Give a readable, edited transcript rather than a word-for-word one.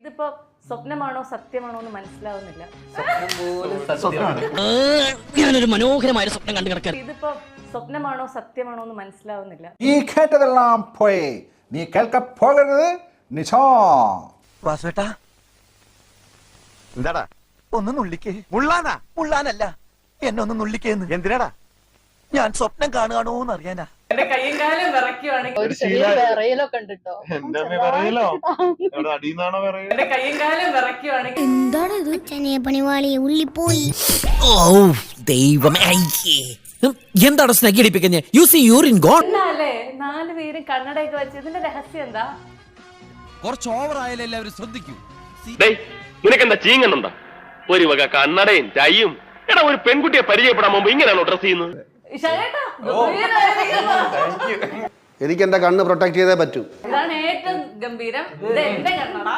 ഇതിപ്പോ സ്വപ്നമാണോ സത്യമാണോ എന്ന് മനസ്സിലാവുന്നില്ല. ഞാനൊരു മനോഹരമായ സ്വപ്നം കണ്ടു കിടക്കാൻ. ഇതിപ്പോ സ്വപ്നമാണോ സത്യമാണോ എന്ന് മനസ്സിലാവുന്നില്ല. നീ കേട്ടതെല്ലാം പോയി, നീ കേൾക്ക പോകരുത് നിശോ. വാസുവേട്ടാ എന്താടാ ഒന്ന് നുള്ളിക്കേ. മുള്ളാനാ? മുള്ളാനല്ല, എന്നെ ഒന്ന് നുള്ളിക്കേന്ന്. എന്തിനാടാ? ഞാൻ സ്വപ്നം കാണുകയാണോന്ന് അറിയാനാ. എന്റെ കയ്യും കാലും വിറയ്ക്കുവാണെങ്കിൽ ഒരു ചെറിയ വിറയലൊക്കെ ഉണ്ട് ട്ടോ. എന്റെ പറയലോ അടിയെന്നാണോ പറയുക? എന്റെ കയ്യും കാലും വിറയ്ക്കുവാണെങ്കിൽ എന്താണ് ഇത്? അച്ഛനെ പണിവാളി ഉള്ളിപ്പോയി. ഓ ദൈവമേ, എന്താണ് സ്നഗി അടിപ്പിക്കുന്നത്? You see urine gone. എന്നാലേ 4 പേരും കണ്ണടയൊക്കെ വെച്ച് ഇതിന്റെ രഹസ്യം എന്താ? കുറച്ച് ഓവർ ആയാലും എല്ലാവരും ശ്രദ്ധിക്കൂ. നിനക്കെന്താ ചീങ്ങുന്നുണ്ടോ? ഒരു വക കണ്ണടയും ചായയും. എടാ, ഒരു പെൺകുട്ടിയെ പരിചയപ്പെടാൻ മുമ്പ് ഇങ്ങനെയാണോ ഡ്രസ് ചെയ്യുന്നത്? ഷൈലേട്ടാ, ഗംഭീരമായിരിക്കുന്നു. എനിക്ക് എന്റെ കണ്ണ് പ്രൊട്ടക്ട് ചെയ്തേ പറ്റൂ. ഇതാണ് ഏറ്റവും ഗംഭീരം. ഇത് എന്റെ കണ്ണട.